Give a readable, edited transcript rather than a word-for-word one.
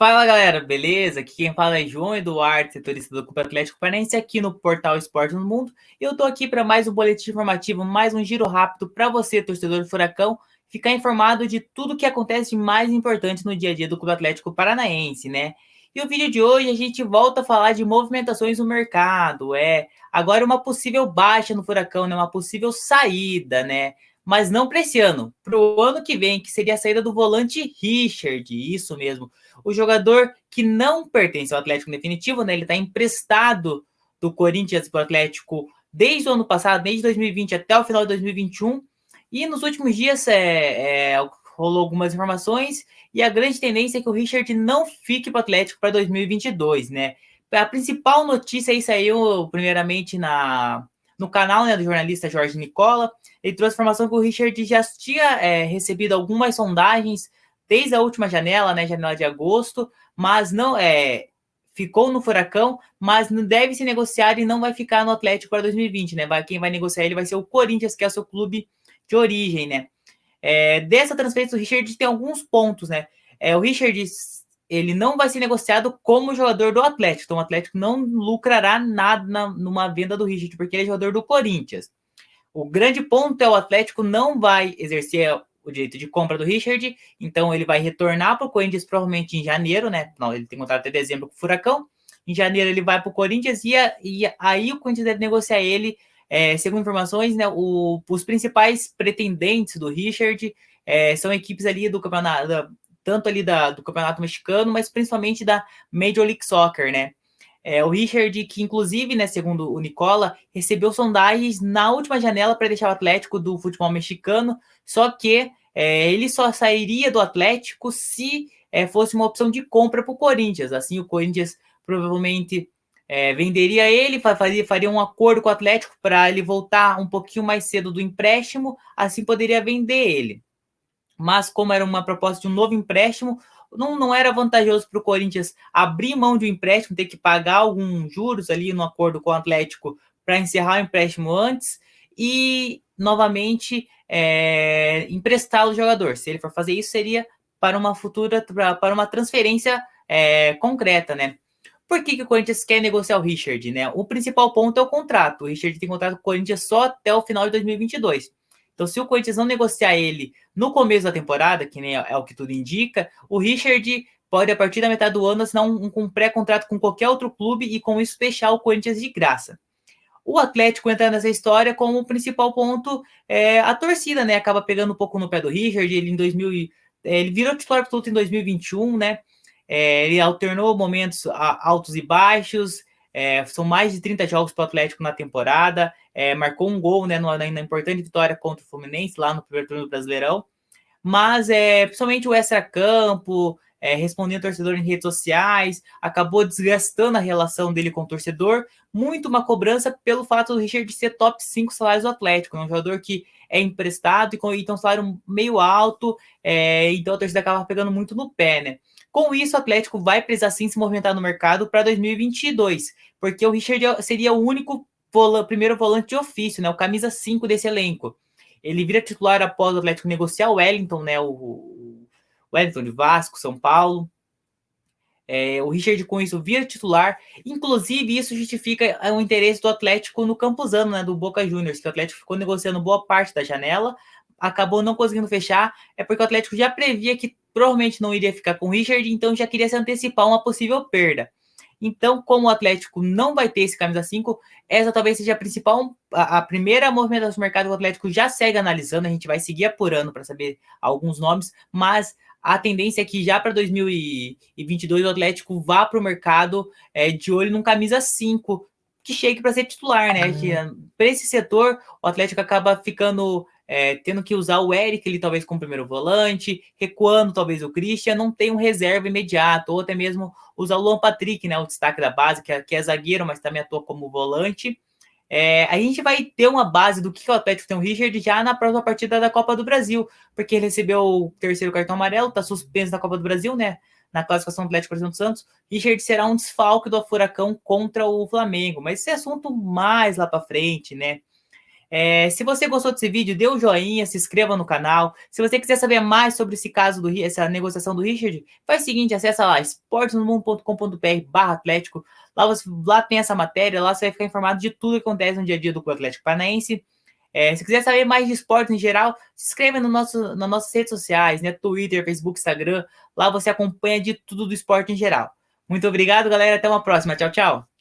Fala galera, beleza? Aqui quem fala é João Eduardo, setorista do Clube Atlético Paranaense, aqui no portal Esporte no Mundo. E eu tô aqui para mais um boletim informativo, mais um giro rápido para você, torcedor do Furacão, ficar informado de tudo que acontece de mais importante no dia a dia do Clube Atlético Paranaense, né? E o vídeo de hoje a gente volta a falar de movimentações no mercado, agora uma possível baixa no Furacão, né? Uma possível saída, né? Mas não para esse ano, para o ano que vem, que seria a saída do volante Richard, isso mesmo. O jogador que não pertence ao Atlético em definitivo, né? Ele está emprestado do Corinthians para o Atlético desde o ano passado, desde 2020 até o final de 2021. E nos últimos dias rolou algumas informações e a grande tendência é que o Richard não fique para o Atlético para 2022, né? A principal notícia aí saiu primeiramente no canal, né, do jornalista Jorge Nicola. Ele trouxe a informação que o Richard já tinha recebido algumas sondagens desde a última janela, né, janela de agosto, mas não ficou no Furacão, mas não deve se negociar e não vai ficar no Atlético para 2020, né? Quem vai negociar ele vai ser o Corinthians, que é o seu clube de origem, né? Dessa transferência, o Richard tem alguns pontos, né? O Richard, ele não vai ser negociado como jogador do Atlético, então o Atlético não lucrará nada numa venda do Richard, porque ele é jogador do Corinthians. O grande ponto é o Atlético não vai exercer o direito de compra do Richard, então ele vai retornar para o Corinthians provavelmente em janeiro, né? Não, ele tem contrato até dezembro com o Furacão. Em janeiro ele vai para o Corinthians e aí o Corinthians deve negociar ele. Segundo informações, né, os principais pretendentes do Richard são equipes ali do campeonato, tanto ali do campeonato mexicano, mas principalmente da Major League Soccer, né? O Richard, que inclusive, né, segundo o Nicola, recebeu sondagens na última janela para deixar o Atlético do futebol mexicano, só que ele só sairia do Atlético se fosse uma opção de compra para o Corinthians. Assim, o Corinthians provavelmente venderia ele, faria um acordo com o Atlético para ele voltar um pouquinho mais cedo do empréstimo, assim poderia vender ele. Mas como era uma proposta de um novo empréstimo, não era vantajoso para o Corinthians abrir mão de um empréstimo, ter que pagar alguns juros ali no acordo com o Atlético para encerrar o empréstimo antes e, novamente, emprestar o jogador. Se ele for fazer isso, seria para uma futura, para uma transferência concreta, né? Por que o Corinthians quer negociar o Richard, né? O principal ponto é o contrato. O Richard tem contrato com o Corinthians só até o final de 2022. Então, se o Corinthians não negociar ele no começo da temporada, que nem é o que tudo indica, o Richard pode, a partir da metade do ano, assinar um pré-contrato com qualquer outro clube e, com isso, fechar o Corinthians de graça. O Atlético entra nessa história como o principal ponto, a torcida, né? Acaba pegando um pouco no pé do Richard. Ele virou titular absoluto em 2021, né? Ele alternou momentos altos e baixos. São mais de 30 jogos para o Atlético na temporada. Marcou um gol, né, na importante vitória contra o Fluminense, lá no primeiro turno do Brasileirão. Mas, principalmente o extra-campo, respondendo ao torcedor em redes sociais, acabou desgastando a relação dele com o torcedor. Muito uma cobrança pelo fato do Richard ser top 5 salários do Atlético. É um jogador que é emprestado e tem um salário meio alto, então a torcida acaba pegando muito no pé, né? Com isso, o Atlético vai precisar sim se movimentar no mercado para 2022, porque o Richard seria o único primeiro volante de ofício, né? O camisa 5 desse elenco. Ele vira titular após o Atlético negociar o Wellington, né? O Wellington de Vasco, São Paulo. O Richard com isso vira titular. Inclusive, isso justifica o interesse do Atlético no Campuzano, né? Do Boca Juniors, que o Atlético ficou negociando boa parte da janela, acabou não conseguindo fechar, porque o Atlético já previa que provavelmente não iria ficar com o Richard, então já queria se antecipar uma possível perda. Então, como o Atlético não vai ter esse camisa 5, essa talvez seja a primeira movimentação do mercado que o Atlético já segue analisando. A gente vai seguir apurando para saber alguns nomes, mas a tendência é que já para 2022 o Atlético vá para o mercado de olho num camisa 5 que chegue para ser titular, né? Para esse setor, o Atlético acaba ficando tendo que usar o Eric ali talvez como primeiro volante, recuando talvez o Christian, não tem um reserva imediato, ou até mesmo usar o Luan Patrick, né, o destaque da base, que é zagueiro, mas também atua como volante. A gente vai ter uma base do que o Atlético tem o Richard já na próxima partida da Copa do Brasil, porque ele recebeu o terceiro cartão amarelo, está suspenso na Copa do Brasil, né? Na classificação do Atlético do Santos, Richard será um desfalque do Furacão contra o Flamengo, mas esse é assunto mais lá para frente, né? Se você gostou desse vídeo, dê um joinha, se inscreva no canal. Se você quiser saber mais sobre esse caso, essa negociação do Richard, faz o seguinte, acessa lá, esportesnomundo.com.br/Atlético. Lá tem essa matéria, lá você vai ficar informado de tudo que acontece no dia a dia do Clube Atlético Paranaense. Se quiser saber mais de esporte em geral, se inscreva nas nossas redes sociais, né? Twitter, Facebook, Instagram. Lá você acompanha de tudo do esporte em geral. Muito obrigado, galera. Até uma próxima. Tchau, tchau.